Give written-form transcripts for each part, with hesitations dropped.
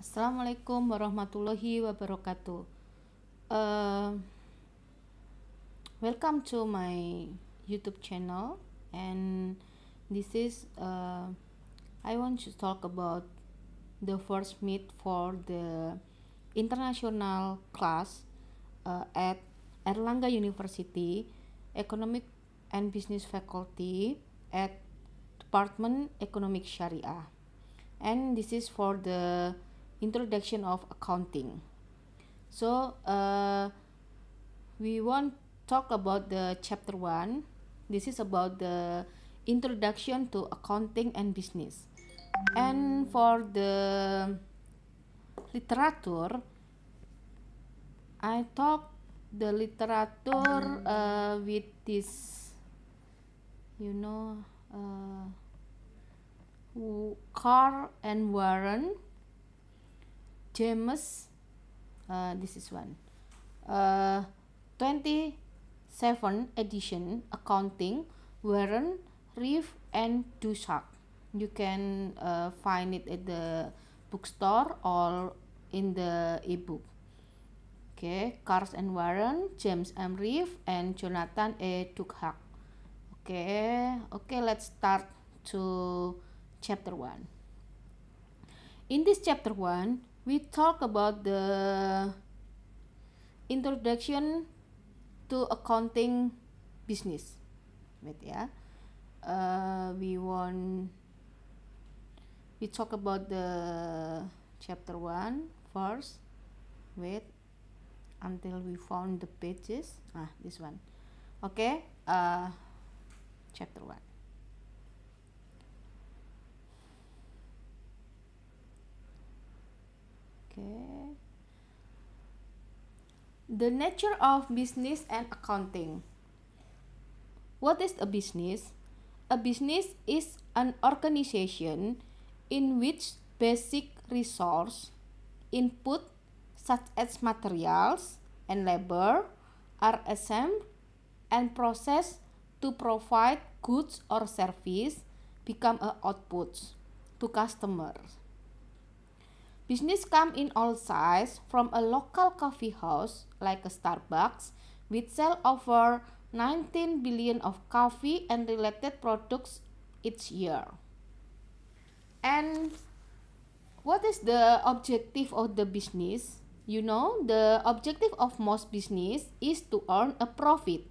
Assalamualaikum warahmatullahi wabarakatuh. Uh, Welcome to my YouTube channel, and this is I want to talk about the first meet for the international class at Erlangga University, Economic and Business Faculty at Department Economic Sharia, and this is for the introduction of accounting. So we want talk about the chapter 1. This is about the introduction to accounting and business. And for the literature, I talk the literature with this, Carl and Warren, James, this is one, 27 edition accounting, Warren, Reeve and Dushak. You can find it at the bookstore or in the ebook. Okay, Carl and Warren, James M. Reeve and Jonathan A. Dushak. Okay, let's start to chapter 1. In this chapter 1, we talk about the introduction to accounting business. Wait, yeah. We talk about the chapter 1 first. Wait until we found the pages. This one. Okay, chapter 1. Okay. The nature of business and accounting. What is a business? A business is an organization in which basic resource input such as materials and labor are assembled and processed to provide goods or service become a outputs to customers. Business come in all sizes, from a local coffee house like a Starbucks, which sell over 19 billion of coffee and related products each year. And what is the objective of the business? The objective of most business is to earn a profit.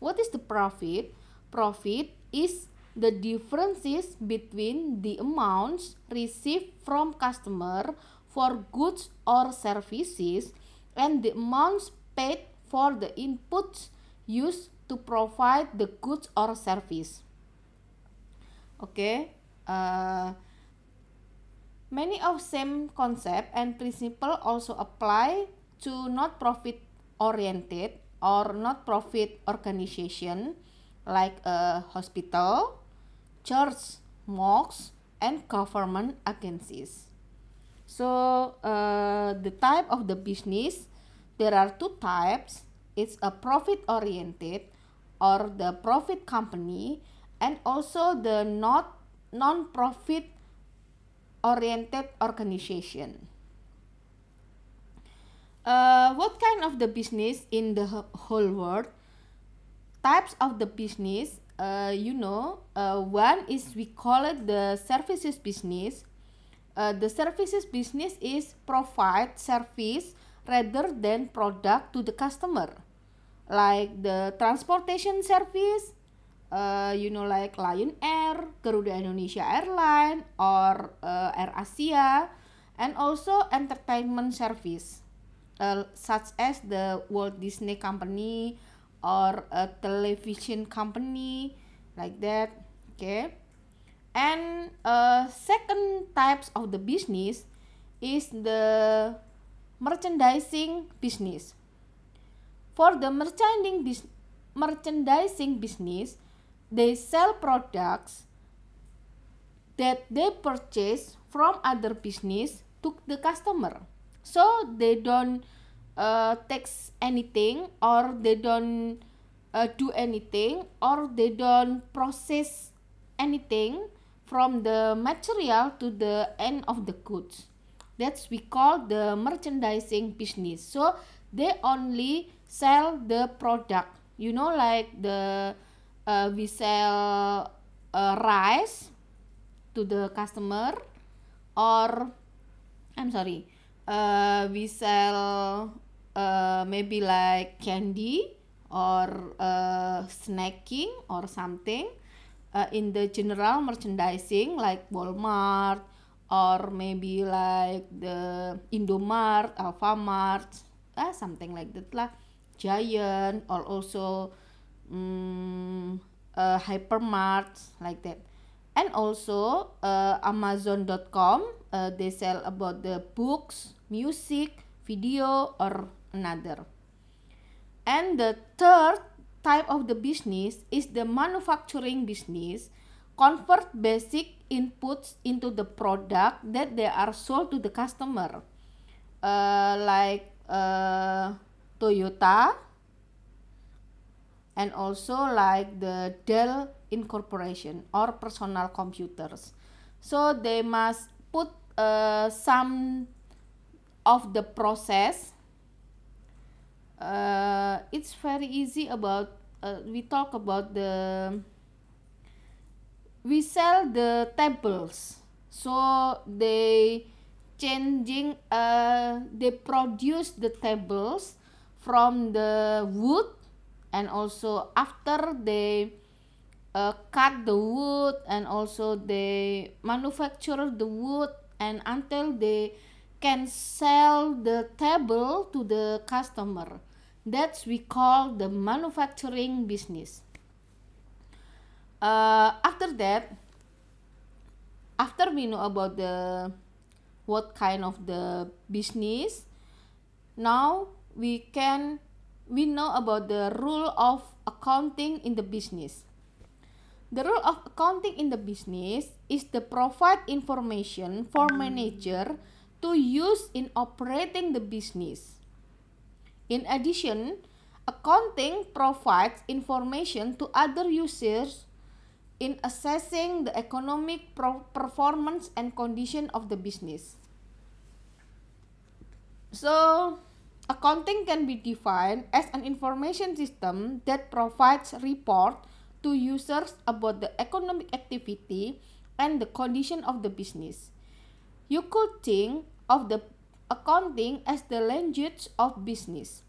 What is the profit? Profit is the differences between the amounts received from customer for goods or services and the amounts paid for the inputs used to provide the goods or service. Okay, many of same concept and principle also apply to not profit oriented or not profit organization like a hospital, church, mosques, and government agencies. So the type of the business, there are two types. It's a profit oriented or the profit company, and also the non-profit oriented organization. What kind of the business in the whole world? Types of the business, one is, we call it the services business. The services business is provide service rather than product to the customer, like the transportation service, like Lion Air, Garuda Indonesia Airline, or Air Asia, and also entertainment service, such as the Walt Disney Company or a television company, like that. Okay, and second types of the business is the merchandising business. For the merchandising business, they sell products that they purchase from other business to the customer. So they don't tax anything, or they don't do anything, or they don't process anything from the material to the end of the goods. That's we call the merchandising business. So they only sell the product. You know, like we sell rice to the customer, or I'm sorry, we sell maybe like candy or snacking or something in the general merchandising like Walmart, or maybe like the Indomart, Alfamart, something like that lah, Giant, or also hypermarts like that. And also Amazon.com, they sell about the books, music, video, or another. And the third type of the business is the manufacturing business, convert basic inputs into the product that they are sold to the customer, like Toyota, and also like the Dell Incorporation or personal computers. So they must put some of the process. It's very easy about we talk about we sell the tables, so they produce the tables from the wood, and also after they cut the wood, and also they manufacture the wood, and until they can sell the table to the customer. That's we call the manufacturing business. After that, after we know about the what kind of the business, now we know about the rule of accounting in the business. The rule of accounting in the business is to provide information for manager to use in operating the business. In addition, accounting provides information to other users in assessing the economic performance and condition of the business. So, accounting can be defined as an information system that provides report to users about the economic activity and the condition of the business. You could think of the accounting as the language of business.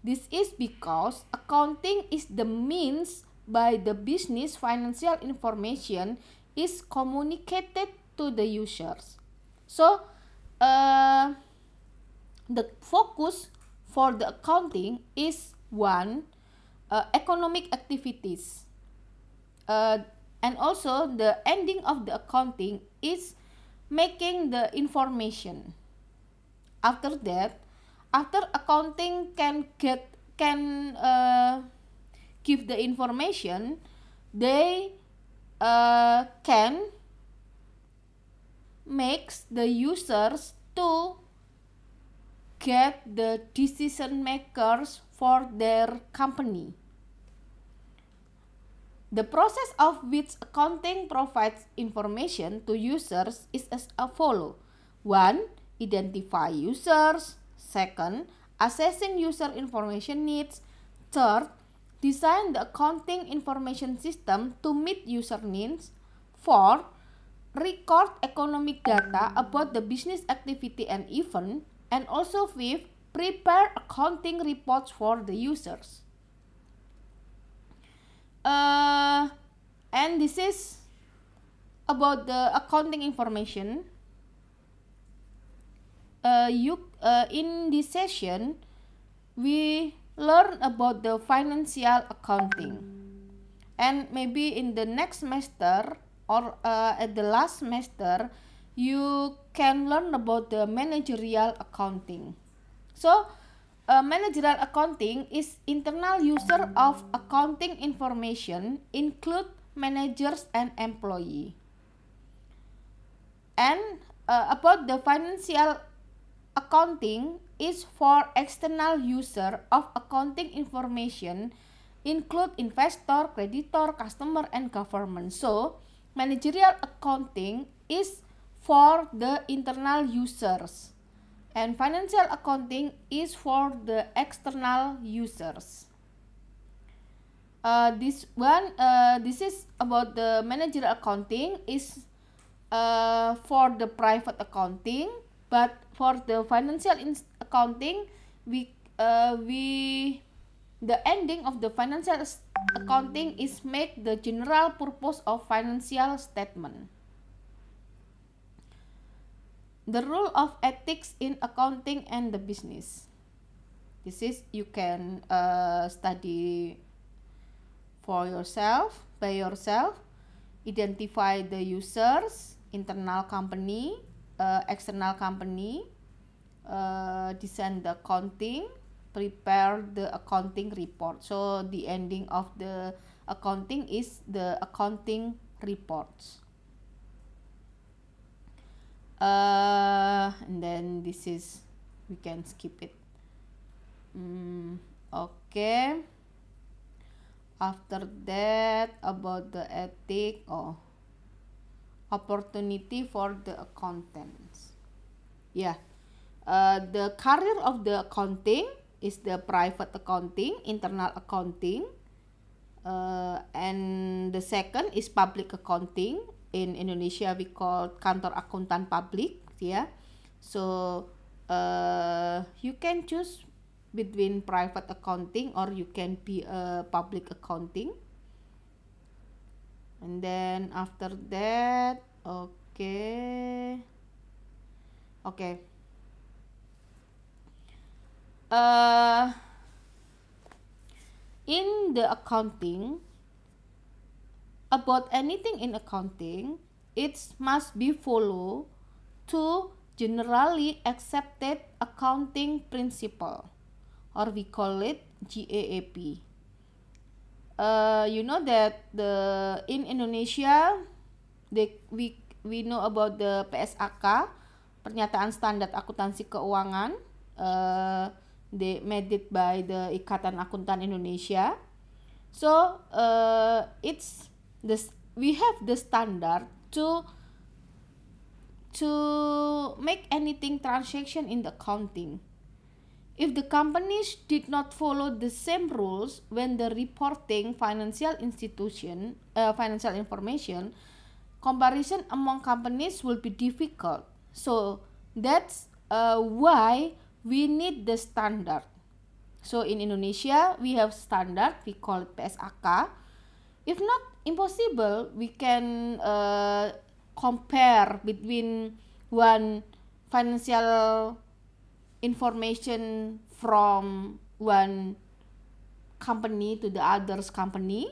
This is because accounting is the means by the business financial information is communicated to the users. So, the focus for the accounting is one, economic activities, and also the ending of the accounting is making the information. After that, after accounting can give the information, they can make the users to get the decision makers for their company. The process of which accounting provides information to users is as follows. 1. Identify users. 2. Assessing user information needs. 3. Design the accounting information system to meet user needs. 4. Record economic data about the business activity and event. And also 5. Prepare accounting reports for the users. And this is about the accounting information. In this session, we learn about the financial accounting, and maybe in the next semester or at the last semester, you can learn about the managerial accounting. So, managerial accounting is internal user of accounting information, include managers and employee. And about the financial accounting is for external user of accounting information, include investor, creditor, customer, and government. So, managerial accounting is for the internal users, and financial accounting is for the external users. This is about the managerial accounting is for the private accounting, but for the financial accounting, the ending of the financial accounting is make the general purpose of financial statement. The rule of ethics in accounting and the business. This is you can study for yourself, by yourself. Identify the users, internal company, external company, design the accounting, prepare the accounting report. So the ending of the accounting is the accounting reports. And then this is, we can skip it. Okay. After that, about the ethic, opportunity for the accountants. Yeah, the career of the accounting is the private accounting, internal accounting, and the second is public accounting. In Indonesia we call kantor akuntan publik, yeah. So you can choose between private accounting or you can be a public accounting. And then after that, okay. In the accounting, about anything in accounting, it must be follow to generally accepted accounting principle, or we call it GAAP. You know that in Indonesia, we know about the PSAK, Pernyataan Standar Akuntansi Keuangan. They made it by the Ikatan Akuntan Indonesia. So we have the standard to make anything transaction in the accounting. If the companies did not follow the same rules when the reporting financial information, comparison among companies will be difficult. So that's why we need the standard. So in Indonesia we have standard, we call it PSAK. If not impossible, we can compare between one financial information from one company to the other's company.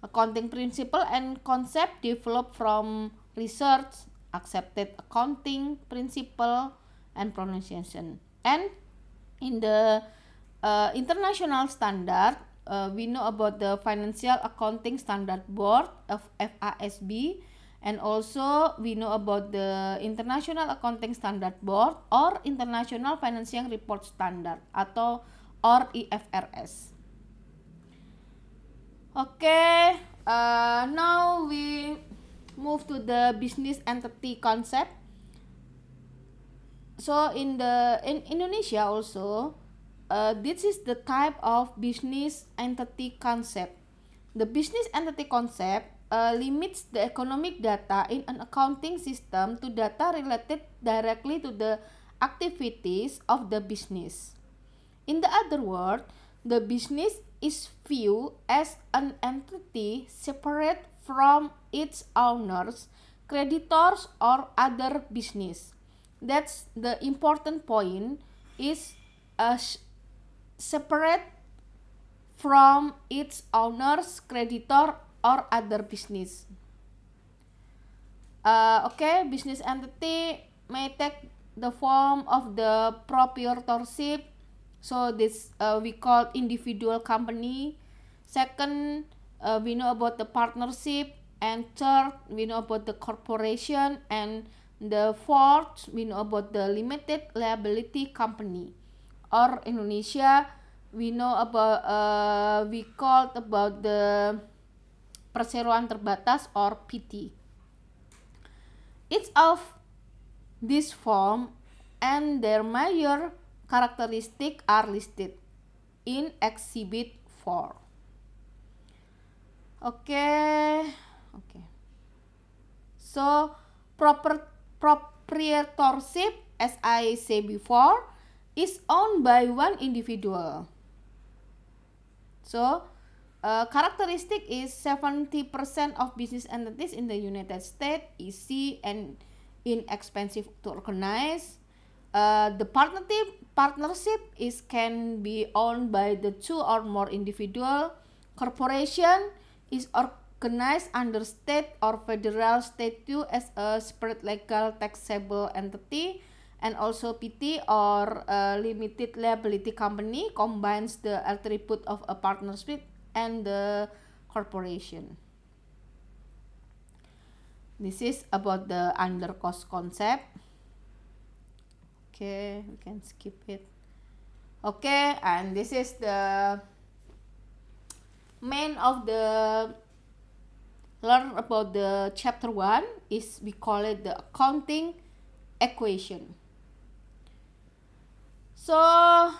Accounting principle and concept developed from research, accepted accounting principle and pronunciation. And in the international standard, we know about the Financial Accounting Standard Board of FASB, and also we know about the International Accounting Standard Board or International Financial Report Standard atau or IFRS. Okay, now we move to the business entity concept. So in Indonesia also, this is the type of business entity concept. The business entity concept limits the economic data in an accounting system to data related directly to the activities of the business. In the other word, the business is viewed as an entity separate from its owners, creditors, or other business. That's the important point, is separate from its owners, creditor, or other business. Okay, business entity may take the form of the proprietorship. So this we call individual company. Second, we know about the partnership, and third, we know about the corporation, and the fourth, we know about the limited liability company. Or Indonesia, we know about we called about the perseroan terbatas or PT. Each of this form and their major characteristics are listed in Exhibit 4. Okay. So proprietorship, as I say before, is owned by one individual. So characteristic is 70% of business entities in the United States easy and inexpensive to organize. The partnership can be owned by the two or more individual. Corporation is organized under state or federal statute as a separate legal taxable entity, and also PT or limited liability company combines the attribute of a partnership and the corporation. This is about the under cost concept. Okay, we can skip it. Okay, and this is the main of the learn about the chapter 1 is we call it the accounting equation. So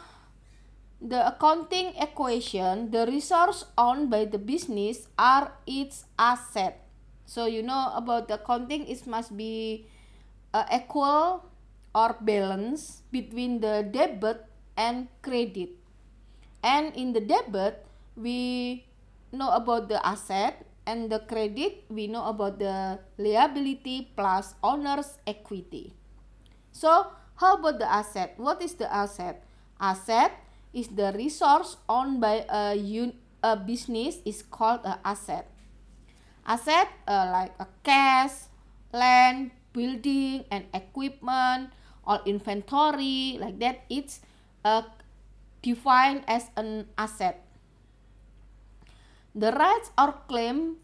the accounting equation, the resource owned by the business are its asset. So you know about the accounting, it must be equal or balance between the debit and credit. And in the debit, we know about the asset, and the credit, we know about the liability plus owner's equity. So how about the asset? What is the asset? Asset is the resource owned by a business is called an asset. Asset like a cash, land, building, and equipment, or inventory, like that, it's defined as an asset. The rights or claim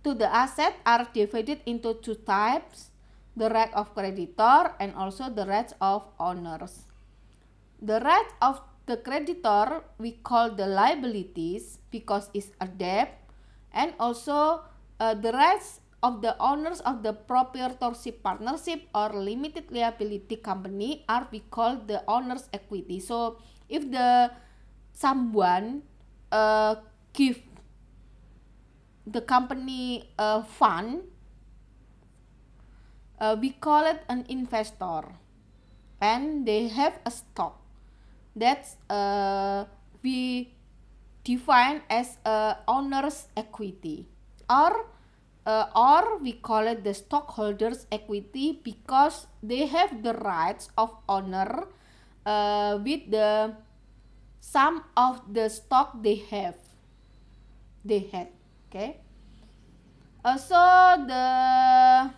to the asset are divided into two types, the right of creditor and also the rights of owners. The right of the creditor we call the liabilities because it's a debt, and also the rights of the owners of the proprietorship partnership or limited liability company are we call the owner's equity. So if someone give the company a fund, we call it an investor, and they have a stock that's we define as owner's equity, or we call it the stockholders equity because they have the rights of owner with the sum of the stock they had. Okay. So the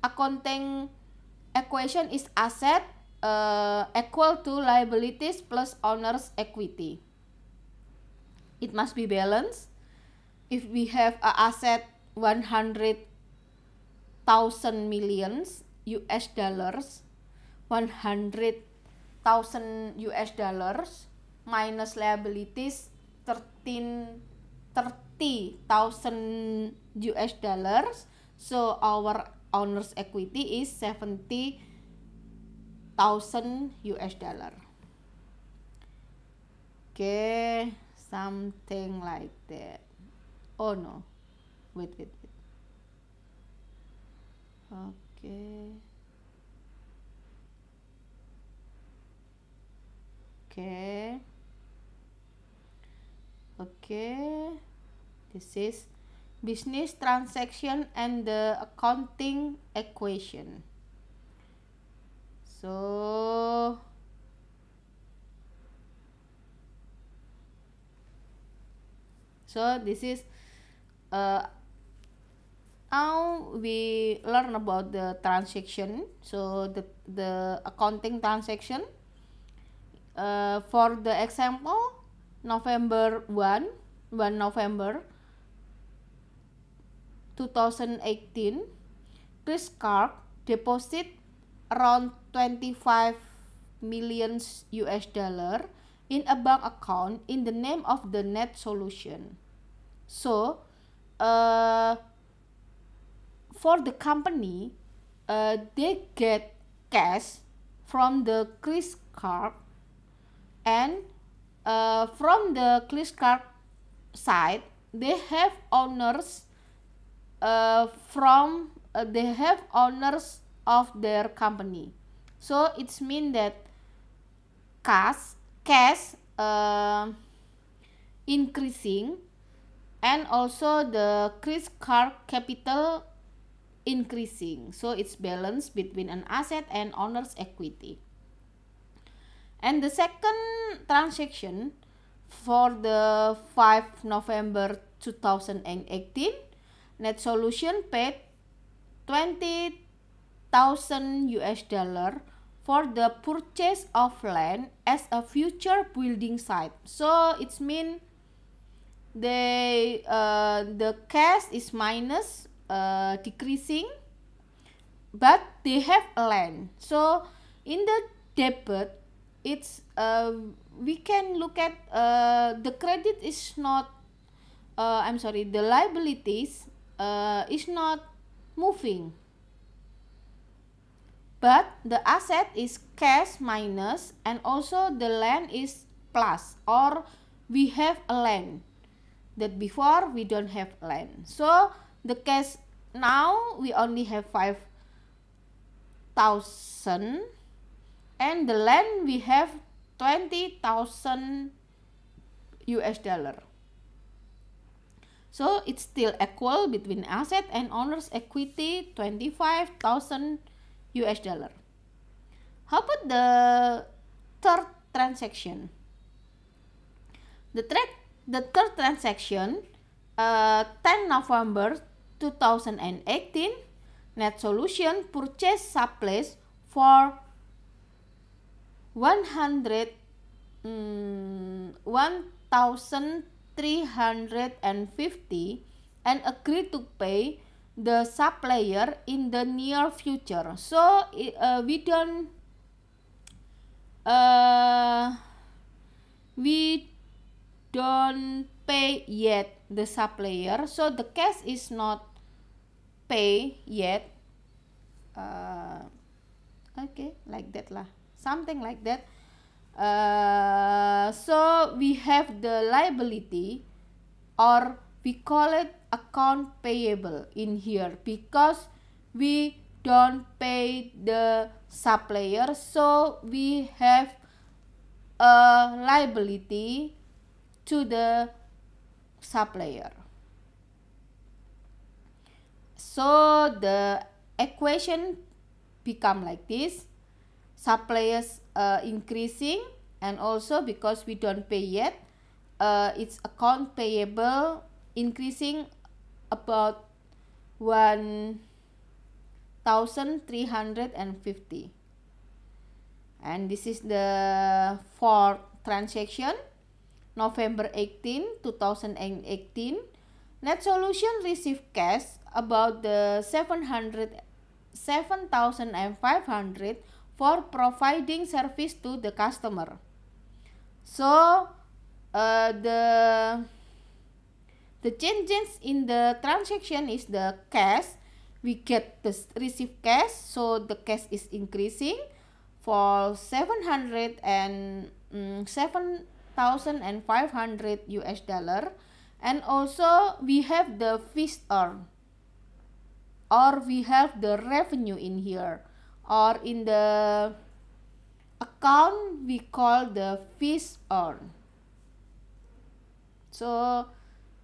accounting equation is asset equal to liabilities plus owner's equity. It must be balanced. If we have an asset 100,000 millions US dollars, 100,000 US dollars minus liabilities 30,000 US dollars, so our owner's equity is 70,000 US dollar. Okay, something like that. Oh no, wait. Okay, this is business transaction and the accounting equation. So this is now we learn about the transaction. So the accounting transaction, for the example, November 2018, Chris Clark deposit around 25 million US dollar in a bank account in the name of the Net Solution. So for the company, they get cash from the credit card, and from the credit card side they have owners they have owners of their company. So it's mean that cash increasing, and also the credit card capital increasing. So it's balance between an asset and owner's equity. And the second transaction for the 5 November 2018, NetSolution paid 20,000 US dollar for the purchase of land as a future building site. So it's mean the cash is minus, decreasing, but they have land. So in the debit, it's we can look at the credit is not the liabilities is not moving, but the asset is cash minus, and also the land is plus, or we have a land that before we don't have land. So the cash now we only have 5,000, and the land we have 20,000 US dollar. So it's still equal between asset and owner's equity, 25,000 US dollar. How about the third transaction? The third transaction, 10 November 2018, NetSolution purchased sublease for 1,350 and agreed to pay the supplier in the near future. So we don't pay yet the supplier, so the cash is not pay yet. Okay, like that lah, something like that. So we have the liability, or we call it account payable in here, because we don't pay the supplier, so we have a liability to the supplier. So the equation become like this: suppliers increasing, and also because we don't pay yet, its account payable increasing about 1,350. And this is the fourth transaction, November 18, 2018. NetSolution received cash about the 7,500 for providing service to the customer. So the changes in the transaction is the cash. We get the received cash, so the cash is increasing for 7,500 US dollar, and also we have the fees earned, or we have the revenue in here, or in the account we call the fees earned. So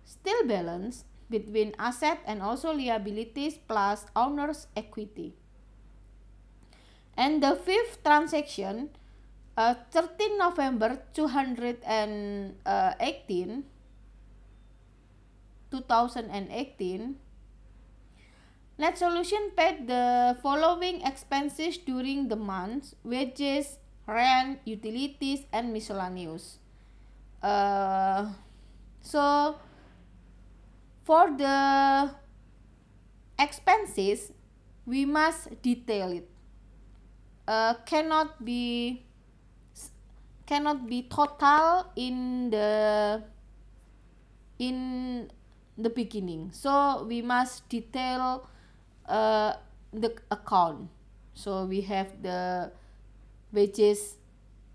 still balance between asset and also liabilities plus owner's equity. And the fifth transaction, 13 November 2018, NetSolution paid the following expenses during the month: wages, rent, utilities, and miscellaneous. So for the expenses, we must detail it. Cannot be total in the beginning. So we must detail the account. So we have the wages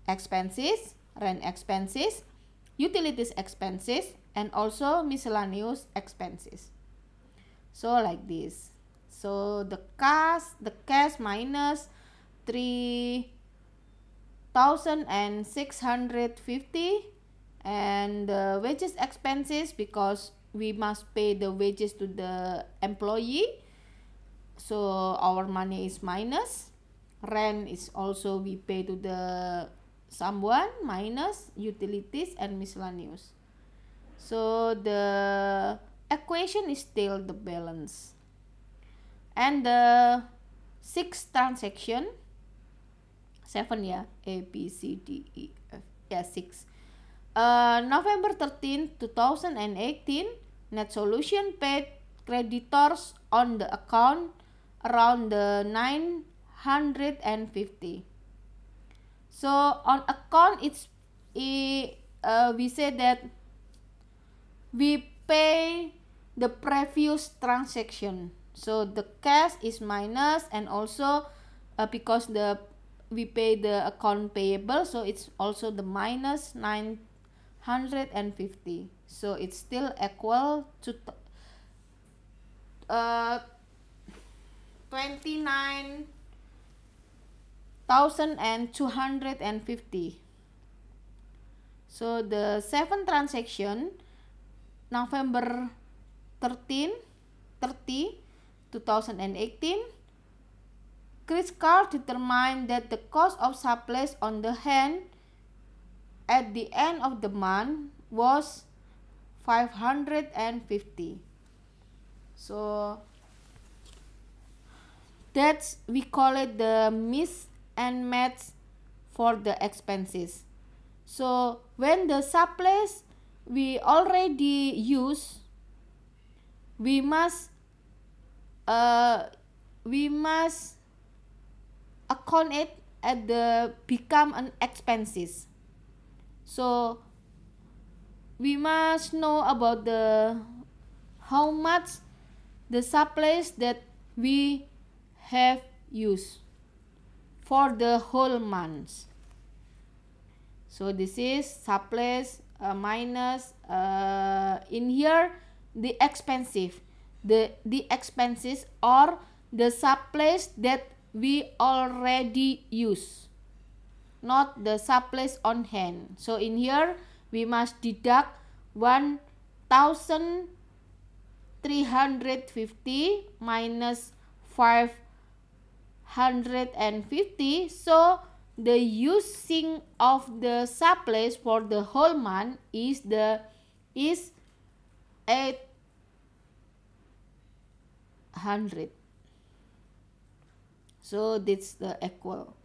expenses, rent expenses, utilities expenses, and also miscellaneous expenses. So like this. So the cash minus 3,650, and the wages expenses, because we must pay the wages to the employee, so our money is minus. Rent is also we pay to the someone, minus utilities and miscellaneous. So the equation is still the balance. And the sixth transaction, 7 ya, A, B, C, D, E, F, ya 6. November 13, 2018, net solution paid creditors on the account around the 950. So on account we say that we pay the previous transaction. So the cash is minus, and also because we pay the account payable, so it's also the minus 950. So it's still equal to 29,250. So the seventh transaction, November 30, 2018, Chris Carr determined that the cost of supplies on the hand at the end of the month was 550. So that's, we call it the mix and match for the expenses. So when the supplies we already use, we must account it at the become an expenses. So we must know about the how much the supplies that we have used for the whole month. So this is supplies minus in here the expensive, the expenses or the supplies that we already use, not the supplies on hand. So in here we must deduct 1,350 minus 550. So the using of the supplies for the whole month is 800. So that's the equal.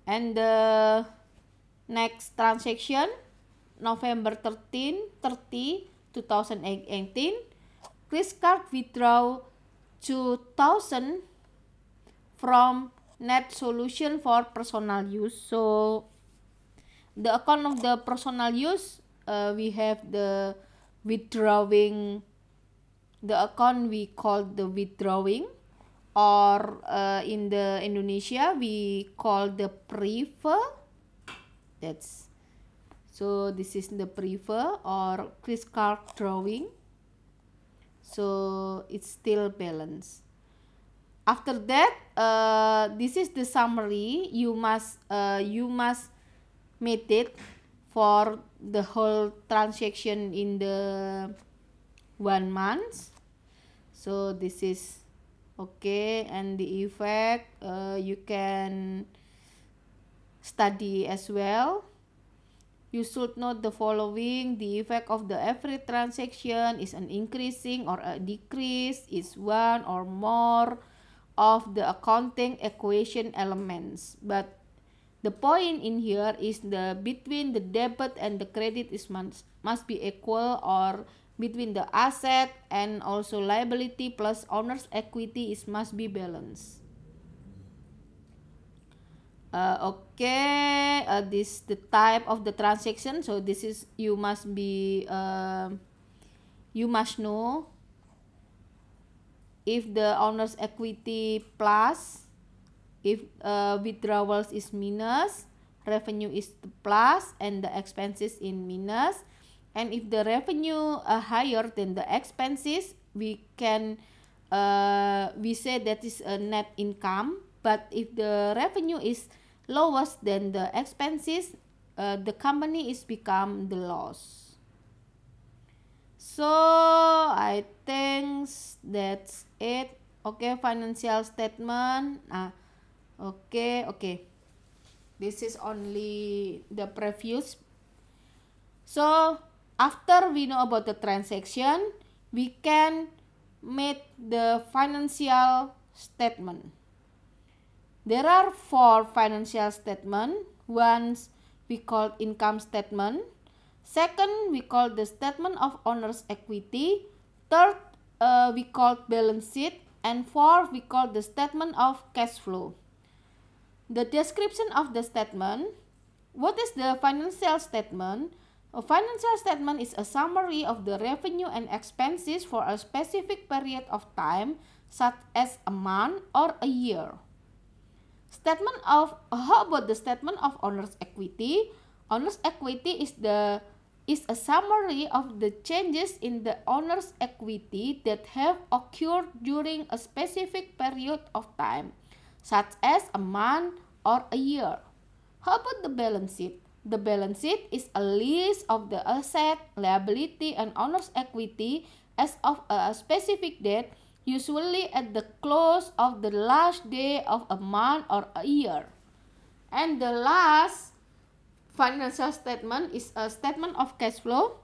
And the next transaction, November 30, 2018, Chris Carr withdraw 2,000 from net solution for personal use. So the account of the personal use, we have the withdrawing, the account we call the withdrawing, or in the Indonesia we call the prefer. That's, so this is the prefer or Chris Carr drawing. So it's still balanced. After that, this is the summary. You must make it for the whole transaction in the 1 month. So this is okay, and the effect you can study as well. You should note the following: the effect of the every transaction is an increasing or a decrease, is one or more of the accounting equation elements. But the point in here is the between the debit and the credit is must be equal, or between the asset and also liability plus owner's equity is must be balanced. Okay, this the type of the transaction. So this is, you must be you must know if the owner's equity plus, if withdrawals is minus, revenue is plus, and the expenses in minus. And if the revenue higher than the expenses, we can we say that is a net income. But if the revenue is lowest than the expenses, the company is become the loss. So I think that's it. Okay, financial statement. Okay. This is only the previous. So after we know about the transaction, we can make the financial statement. There are 4 financial statements. One we call income statement. Second, we call the statement of owner's equity. Third, we call balance sheet. And fourth, we call the statement of cash flow. The description of the statement. What is the financial statement? A financial statement is a summary of the revenue and expenses for a specific period of time, such as a month or a year. How about the statement of owner's equity? Owner's equity is a summary of the changes in the owner's equity that have occurred during a specific period of time, such as a month or a year. How about the balance sheet? The balance sheet is a list of the asset, liability, and owner's equity as of a specific date, usually at the close of the last day of a month or a year. And the last financial statement is a statement of cash flow,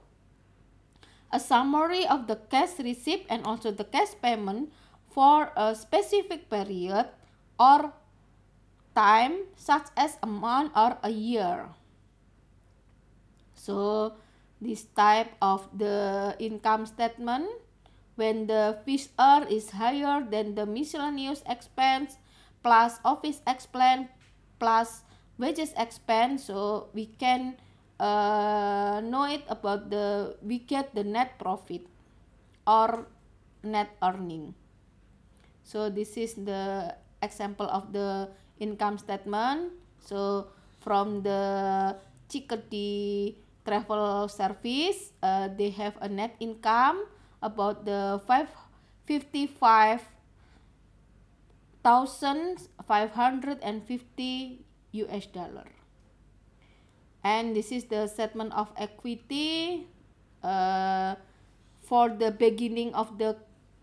a summary of the cash received and also the cash payment for a specific period or time, such as a month or a year. So this type of the income statement, when the fixed is higher than the miscellaneous expense plus office expense plus wages expense, so we can know it about we get the net profit or net earning. So this is the example of the income statement. So from the Chickadee travel service, they have a net income about the $55,550 US. And this is the statement of equity for the beginning of the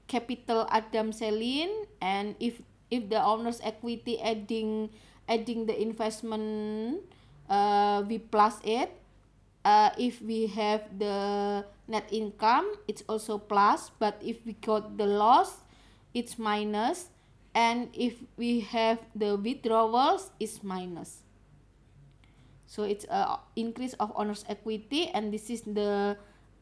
capital Adam Selin, and if the owner's equity adding the investment, we plus it. If we have the net income, it's also plus, but if we got the loss, it's minus, and if we have the withdrawals, it's minus. So it's a increase of owner's equity, and this is the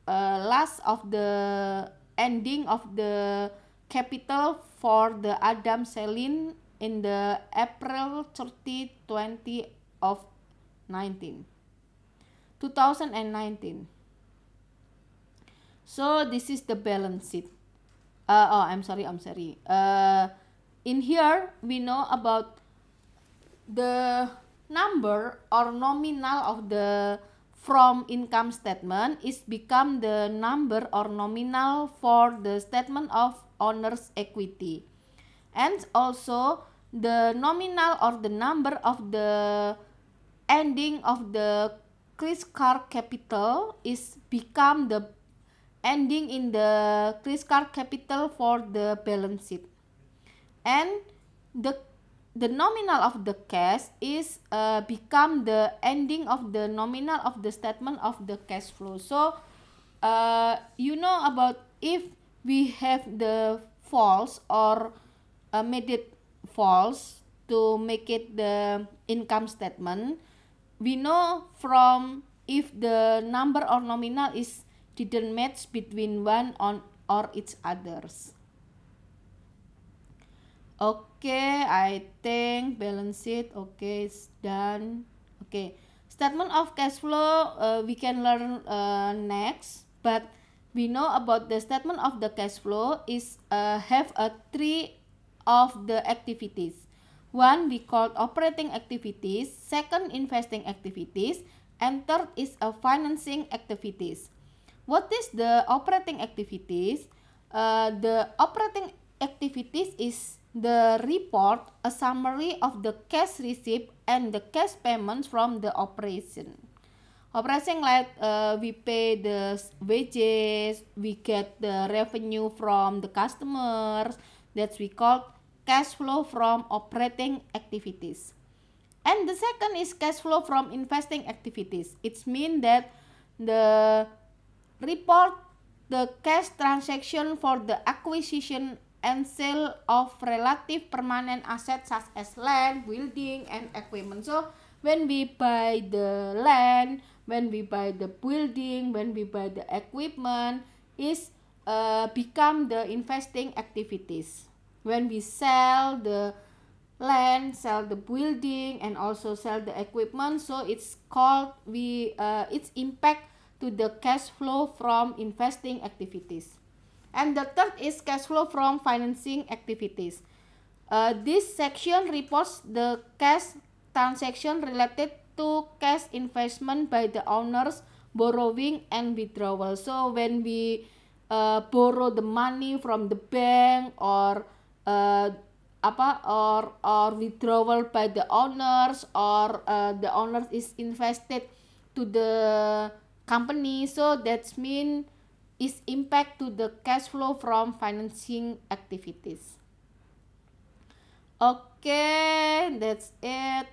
last of the ending of the capital for the Adam Selin in the April 30, 2019. So this is the balance sheet. I'm sorry. In here we know about the number or nominal of the from income statement is become the number or nominal for the statement of owner's equity, and also the nominal or the number of the ending of the Criscar capital is become the ending in the Criscar capital for the balance sheet, and the nominal of the cash is become the ending of the nominal of the statement of the cash flow. So you know about if we have the false or made it false to make it the income statement, we know from if the number or nominal is didn't match between one or each others. Okay, I think balance sheet, okay, it's done. Okay, statement of cash flow we can learn next, but we know about the statement of the cash flow is have a three of the activities. One we call operating activities, second investing activities, and third is a financing activities. What is the operating activities? The operating activities is the report, a summary of the cash receipt and the cash payments from the operation. Operation like we pay the wages, we get the revenue from the customers. That's we call cash flow from operating activities. And the second is cash flow from investing activities. It means that the report the cash transaction for the acquisition and sale of relative permanent assets such as land, building, and equipment. So when we buy the land, when we buy the building, when we buy the equipment, is become the investing activities. When we sell the land, sell the building, and also sell the equipment, so it's called its impact to the cash flow from investing activities. And the third is cash flow from financing activities. This section reports the cash transaction related to cash investment by the owners, borrowing and withdrawal. So when we borrow the money from the bank or withdrawal by the owners, or the owners is invested to the company, so that's mean is impact to the cash flow from financing activities. Okay, that's it.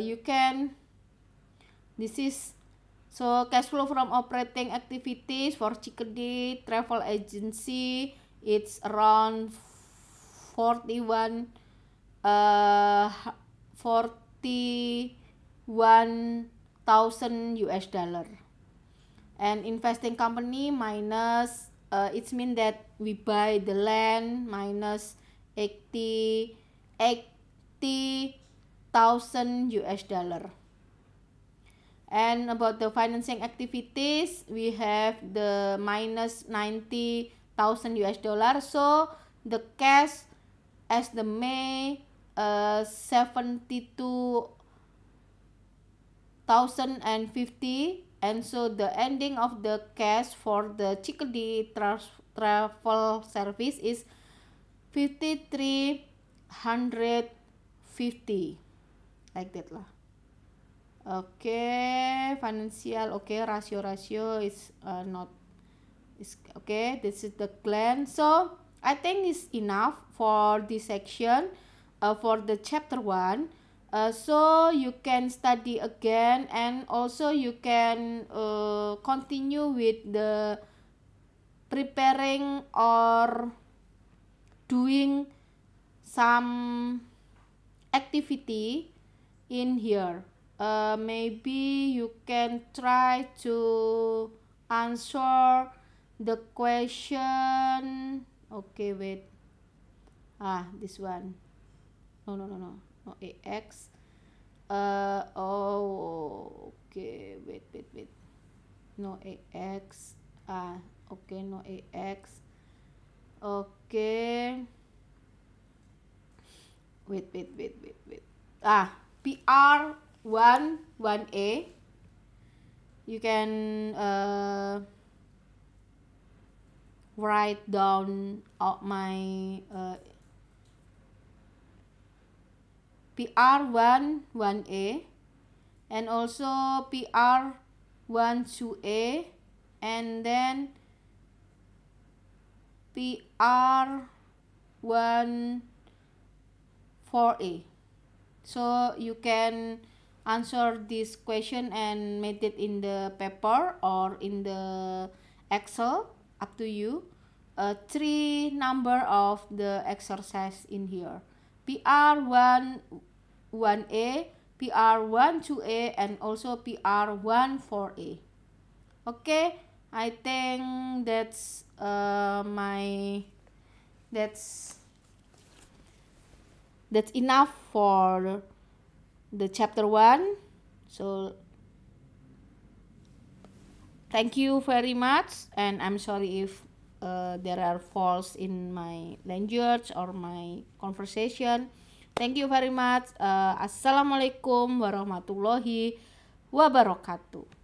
You can, this is so cash flow from operating activities for Cikedi travel agency. It's around 41,000 US dollar. And investing company minus it means that we buy the land minus 80,000 US dollar. And about the financing activities, we have the minus 90,000 US dollar. So the cash as the May 72,050, and so the ending of the cash for the Cikedi travel service is 5,350, like that lah. Okay, financial, okay, ratio is not is okay. This is the glance. So I think it's enough for this section for the chapter 1. So you can study again, and also you can continue with the preparing or doing some activity in here. Maybe you can try to answer the question. Okay, wait. This one. No, AX. Okay, wait. No AX. Okay, no AX. Okay. Wait. PR1A. You can write down my PR1A, and also PR12A, and then PR14A. So you can answer this question and make it in the paper or in the Excel, up to you. 3 number of the exercise in here. PR1A, PR12A, and also PR14A. Okay, I think that's that's enough for the chapter 1. So Thank you very much, and I'm sorry if there are faults in my language or my conversation. Thank you very much. Assalamualaikum warahmatullahi wabarakatuh.